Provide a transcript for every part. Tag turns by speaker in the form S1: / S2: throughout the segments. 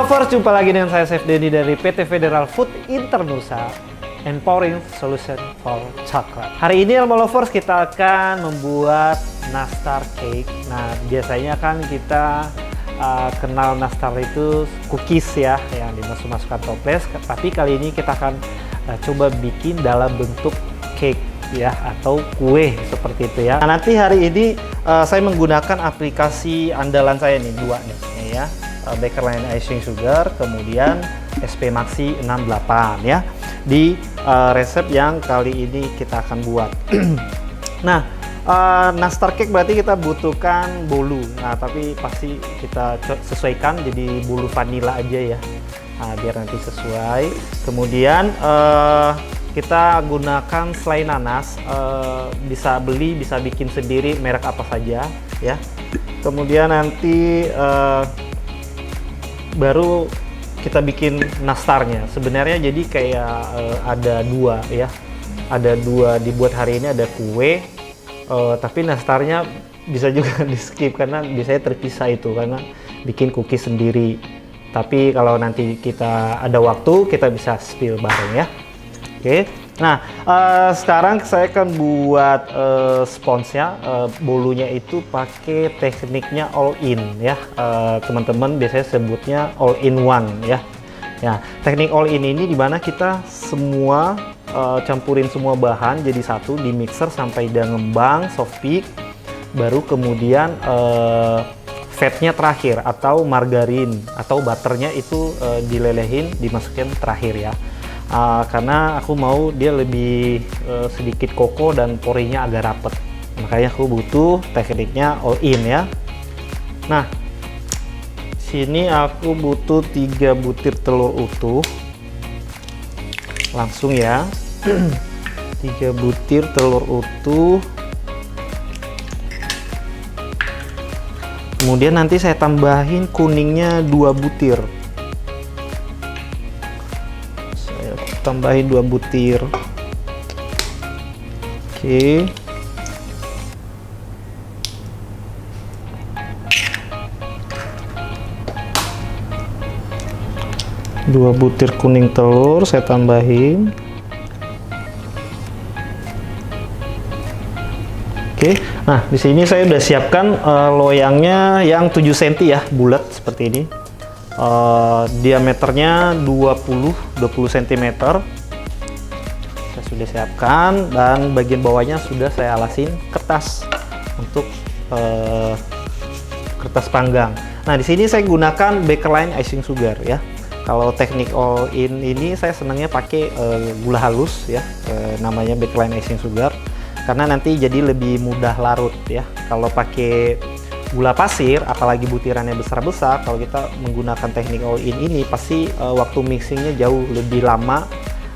S1: Lovers, jumpa lagi dengan saya Chef Denny dari PT Federal Food Internusa, Empowering Solution for Chocolate. Hari ini Lovers kita akan membuat nastar cake. Nah, biasanya kan kita kenal nastar itu cookies ya, yang dimasukkan toples. Tapi kali ini kita akan coba bikin dalam bentuk cake ya, atau kue seperti itu ya. Nah, nanti hari ini saya menggunakan aplikasi andalan saya nih, dua nih ya. Bakerline Icing Sugar, kemudian SP Maxi 68 ya, di resep yang kali ini kita akan buat. Nah, nastar cake berarti kita butuhkan bolu. Nah, tapi pasti kita sesuaikan jadi bolu vanilla aja ya, biar nanti sesuai. Kemudian kita gunakan selai nanas, bisa beli, bisa bikin sendiri, merek apa saja ya. Kemudian nanti baru kita bikin nastarnya. Sebenarnya jadi kayak ada dua ya, ada dua dibuat hari ini, ada kue, tapi nastarnya bisa juga di skip karena biasanya terpisah itu, karena bikin cookies sendiri. Tapi kalau nanti kita ada waktu, kita bisa spill bareng ya. Oke. Nah, sekarang saya akan buat sponsnya, bolunya itu pakai tekniknya all in ya. Teman-teman biasanya sebutnya all in one ya. Ya, teknik all in ini dimana kita semua campurin semua bahan jadi satu di mixer sampai dia ngembang soft peak, baru kemudian fatnya terakhir atau margarin atau butternya itu dilelehin, dimasukin terakhir ya. Karena aku mau dia lebih sedikit koko dan porinya agak rapet, makanya aku butuh tekniknya all in ya. Nah, sini aku butuh 3 butir telur utuh langsung ya. 3 butir telur utuh. Kemudian nanti saya tambahin kuningnya 2 butir. Tambahin 2 butir. Oke. Dua butir kuning telur saya tambahin. Oke. Nah, di sini saya udah siapkan loyangnya yang 7 cm ya, bulat seperti ini. Diameternya 20 cm saya sudah siapkan, dan bagian bawahnya sudah saya alasin kertas untuk kertas panggang. Nah, di sini saya gunakan Bakerline Icing Sugar ya. Kalau teknik all in ini saya senangnya pakai gula halus ya, namanya Bakerline Icing Sugar, karena nanti jadi lebih mudah larut ya. Kalau pakai gula pasir, apalagi butirannya besar-besar, kalau kita menggunakan teknik all in ini pasti waktu mixingnya jauh lebih lama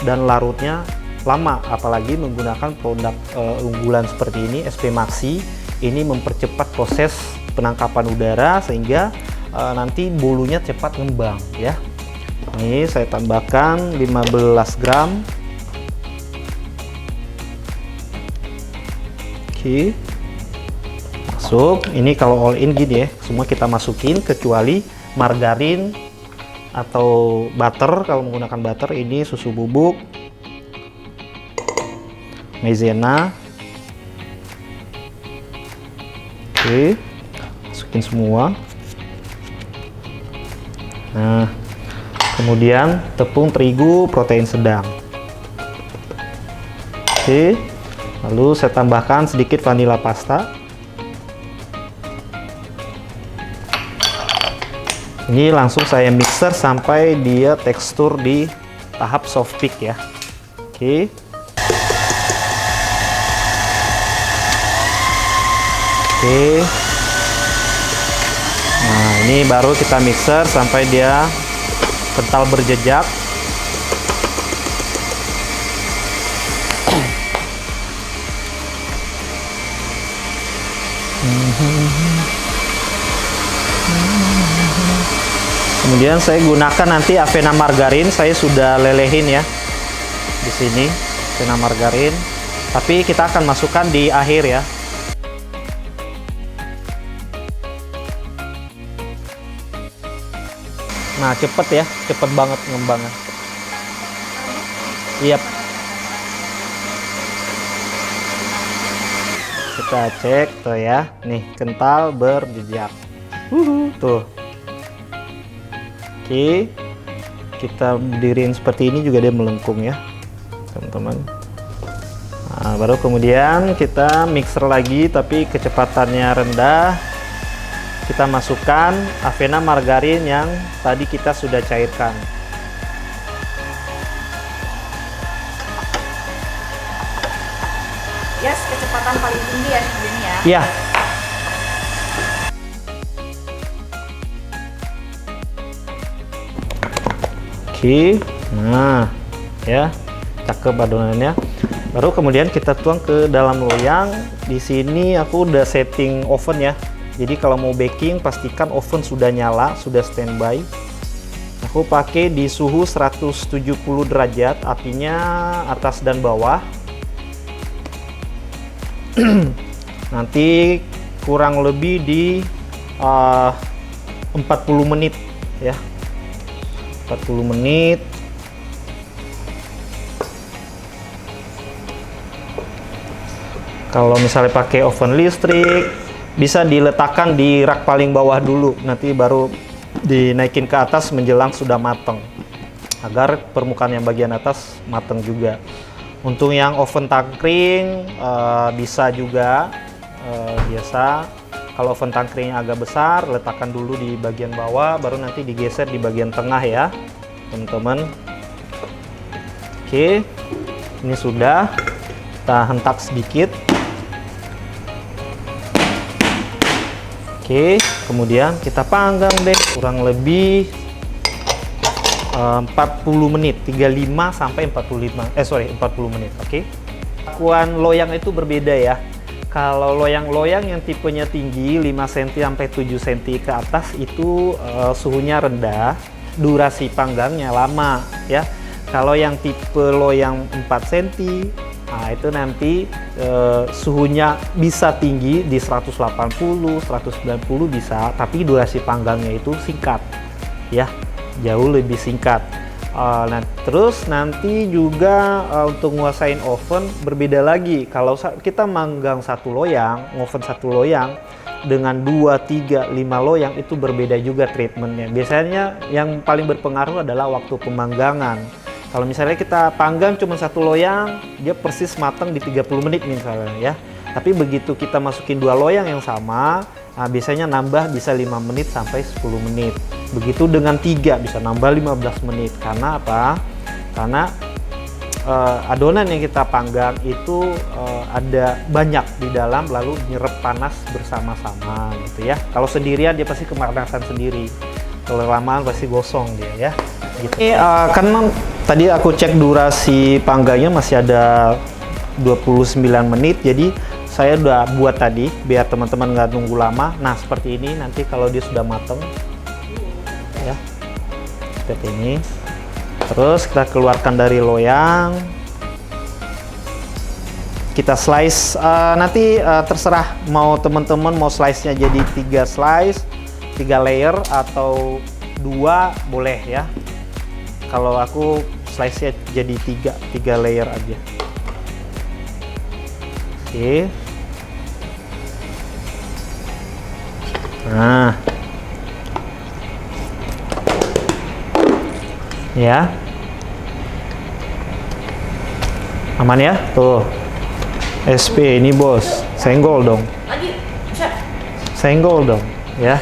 S1: dan larutnya lama. Apalagi menggunakan produk unggulan seperti ini, SP Maxi, ini mempercepat proses penangkapan udara sehingga nanti bolunya cepat ngembang ya. Ini saya tambahkan 15 gram. Oke. Masuk. Ini kalau all in gini ya, semua kita masukin kecuali margarin atau butter. Kalau menggunakan butter, ini susu bubuk, maizena. Oke, masukin semua. Nah, kemudian tepung terigu protein sedang. Oke, lalu saya tambahkan sedikit vanila pasta. Ini langsung saya mixer sampai dia tekstur di tahap soft peak ya. Oke. Oke. Nah, ini baru kita mixer sampai dia kental berjejak. Kemudian saya gunakan nanti avena margarin, saya sudah lelehin ya di sini avena margarin, tapi kita akan masukkan di akhir ya. Nah, cepet ya, cepet banget ngembangnya. Iya. Kita cek tuh ya, nih kental berjejak. Tuh. Oke, kita berdiriin seperti ini juga dia melengkung ya, teman-teman. Nah, baru kemudian kita mixer lagi, tapi kecepatannya rendah. Kita masukkan avena margarin yang tadi kita sudah cairkan.
S2: Yes, kecepatan paling tinggi ya seperti ini ya.
S1: Iya. Oke, nah ya, cakep adonannya. Baru kemudian kita tuang ke dalam loyang. Di sini aku udah setting oven ya. Jadi kalau mau baking pastikan oven sudah nyala, sudah standby. Aku pakai di suhu 170 derajat, artinya atas dan bawah. Nanti kurang lebih di 40 menit ya. 40 menit. Kalau misalnya pakai oven listrik, bisa diletakkan di rak paling bawah dulu, nanti baru dinaikin ke atas menjelang sudah matang, agar permukaan yang bagian atas matang juga. Untuk yang oven tangkring bisa juga, biasa. Kalau oven tangkring agak besar, letakkan dulu di bagian bawah, baru nanti digeser di bagian tengah ya, teman-teman. Oke, ini sudah. Kita hentak sedikit. Oke, kemudian kita panggang deh, kurang lebih 40 menit, 35 sampai 40 menit. Oke. Lakukan loyang itu berbeda ya. Kalau loyang-loyang yang tipenya tinggi 5 cm sampai 7 cm ke atas itu suhunya rendah, durasi panggangnya lama ya. Kalau yang tipe loyang 4 cm, nah itu nanti suhunya bisa tinggi di 180, 190 bisa, tapi durasi panggangnya itu singkat ya, jauh lebih singkat. Nah, terus nanti juga untuk nguasain oven berbeda lagi. Kalau kita manggang satu loyang, ngoven satu loyang dengan 2, 3, 5 loyang itu berbeda juga treatmentnya. Biasanya yang paling berpengaruh adalah waktu pemanggangan. Kalau misalnya kita panggang cuma satu loyang, dia persis matang di 30 menit misalnya ya. Tapi begitu kita masukin 2 loyang yang sama, nah biasanya nambah bisa 5 menit sampai 10 menit. Begitu dengan 3 bisa nambah 15 menit. Karena apa? Karena adonan yang kita panggang itu ada banyak di dalam, lalu nyerap panas bersama-sama gitu ya. Kalau sendirian dia pasti kepanasan sendiri. Kalau lamaan pasti gosong dia ya. Gitu. Karena tadi aku cek durasi panggangnya masih ada 29 menit, jadi saya udah buat tadi biar teman-teman nggak nunggu lama. Nah seperti ini nanti kalau dia sudah matang ya, seperti ini. Terus kita keluarkan dari loyang, kita slice. Nanti terserah mau teman-teman mau slice-nya jadi 3 slice, 3 layer atau 2 boleh ya. Kalau aku slice-nya jadi 3 layer aja. Oke. Nah, ya, aman ya, tuh. SP ini bos, senggol dong.
S2: Lagi,
S1: Senggol dong, ya.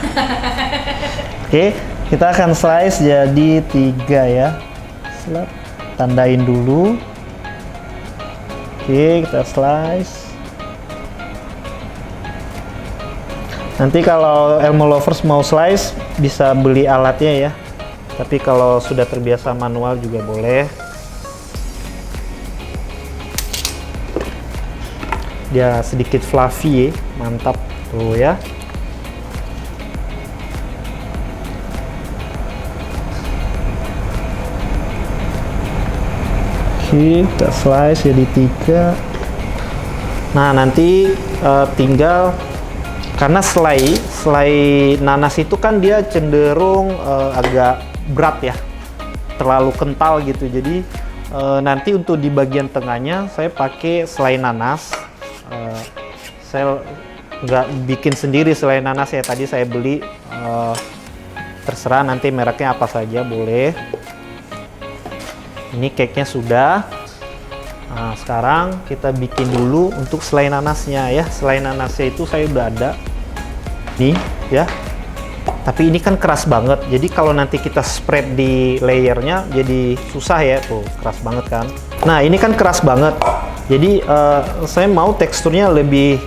S1: Oke, kita akan slice jadi 3 ya. Selap, tandain dulu. Oke, kita slice. Nanti kalau Elmo Lovers mau slice bisa beli alatnya ya. Tapi kalau sudah terbiasa manual juga boleh. Dia sedikit fluffy ya, mantap tuh ya. Oke, kita slice jadi 3. Nah nanti tinggal, karena selai nanas itu kan dia cenderung agak berat ya, terlalu kental gitu. Jadi nanti untuk di bagian tengahnya saya pakai selai nanas. Saya nggak bikin sendiri selai nanas ya, tadi saya beli. Terserah nanti mereknya apa saja boleh. Ini cake-nya sudah. Nah, sekarang kita bikin dulu untuk selai nanasnya ya. Selai nanasnya itu saya udah ada nih ya. Tapi ini kan keras banget, jadi kalau nanti kita spread di layernya jadi susah ya, tuh keras banget kan. Nah ini kan keras banget, jadi saya mau teksturnya lebih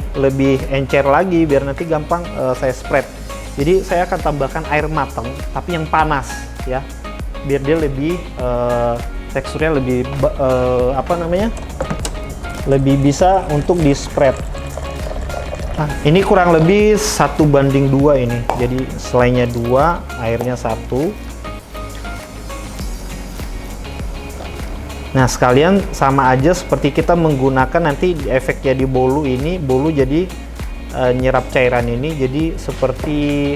S1: encer lagi biar nanti gampang saya spread. Jadi saya akan tambahkan air matang, tapi yang panas ya, biar dia lebih teksturnya lebih apa namanya, lebih bisa untuk di spread. Nah, ini kurang lebih 1:2 ini. Jadi selainya 2, airnya 1. Nah, sekalian sama aja seperti kita menggunakan nanti efeknya di bolu ini. Bolu jadi nyerap cairan ini. Jadi seperti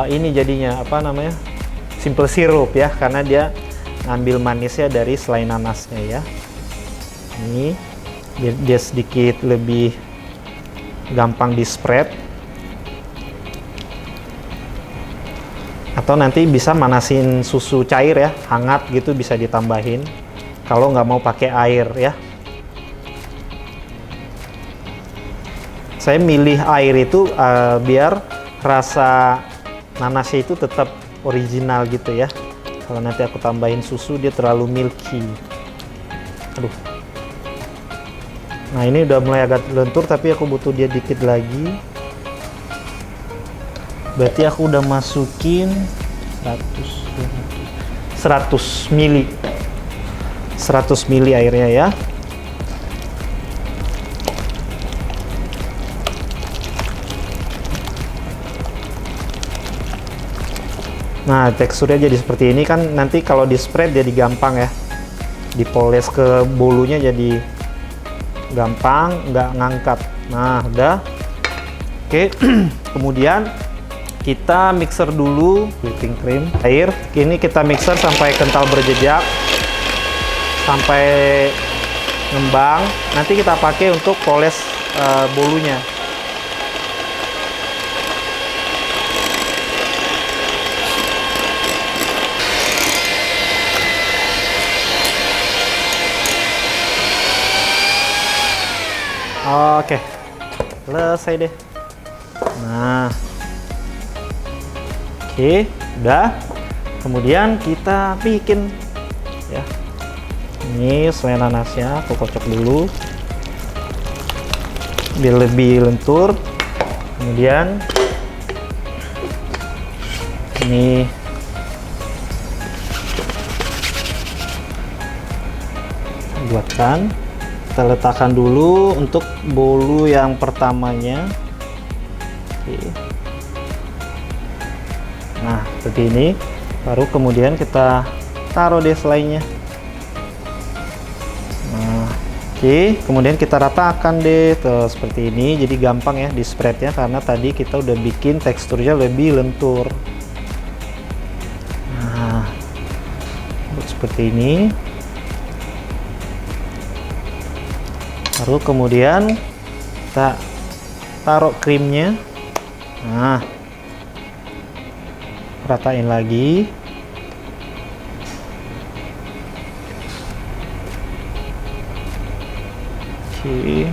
S1: ini jadinya apa namanya? Simple syrup ya, karena dia ngambil manisnya dari selai nanasnya ya. Ini dia sedikit lebih gampang di spread, atau nanti bisa manasin susu cair ya, hangat gitu bisa ditambahin kalau nggak mau pakai air ya. Saya milih air itu biar rasa nanasnya itu tetap original gitu ya. Kalau nanti aku tambahin susu dia terlalu milky. Aduh. Nah ini udah mulai agak lentur, tapi aku butuh dia dikit lagi. Berarti aku udah masukin 100 ml 100 ml airnya ya. Nah teksturnya jadi seperti ini kan, nanti kalau di spread jadi gampang ya, dipoles ke bolunya jadi gampang, nggak ngangkat. Nah udah oke. Kemudian kita mixer dulu whipping cream, air. Ini kita mixer sampai kental berjejak, sampai ngembang. Nanti kita pakai untuk poles bolunya. Oke, selesai deh. Nah, oke, udah. Kemudian kita bikin ya. Ini selai nanasnya aku kocok dulu biar lebih lentur. Kemudian ini buatkan. Kita letakkan dulu untuk bolu yang pertamanya. Oke. Nah seperti ini, baru kemudian kita taruh deh selainya. Nah, oke, kemudian kita ratakan deh tuh, seperti ini. Jadi gampang ya di spreadnya, karena tadi kita udah bikin teksturnya lebih lentur. Nah seperti ini. Baru kemudian kita taruh krimnya. Nah, ratain lagi. Oke.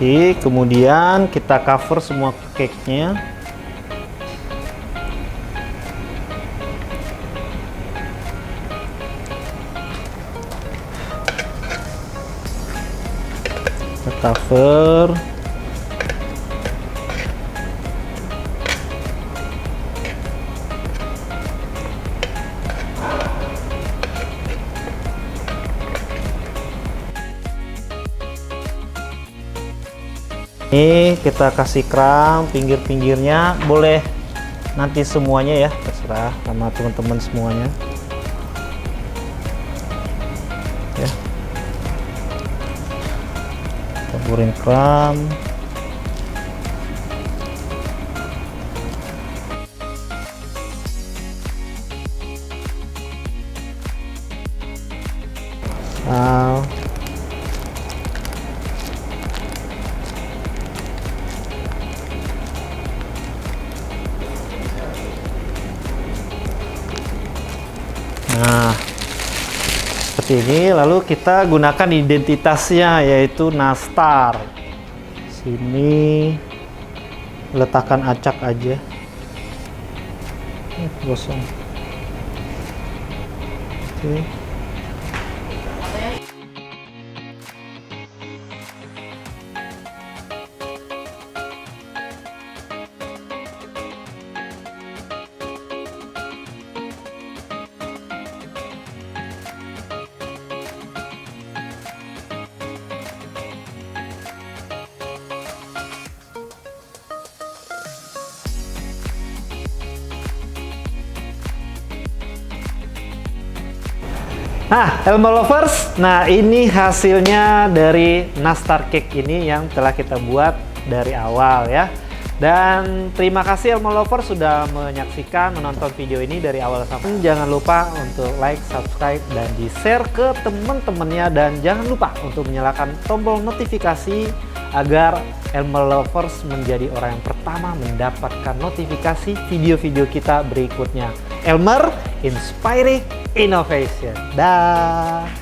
S1: Oke, kemudian kita cover semua cake-nya. Kita cover. Ini kita kasih kram pinggir-pinggirnya, boleh nanti semuanya ya, terserah sama teman-teman semuanya ya. Taburin kram. Nah, seperti ini. Lalu kita gunakan identitasnya, yaitu nastar. Sini letakkan acak aja. Gosong. Oke. Nah, Elmo Lovers, nah ini hasilnya dari nastar cake ini yang telah kita buat dari awal ya. Dan terima kasih Elmo Lovers sudah menyaksikan, menonton video ini dari awal sampai. Jangan lupa untuk like, subscribe, dan di-share ke teman-temannya. Dan jangan lupa untuk menyalakan tombol notifikasi agar Elmo Lovers menjadi orang yang pertama mendapatkan notifikasi video-video kita berikutnya. Elmer Inspiring Innovation. Dah.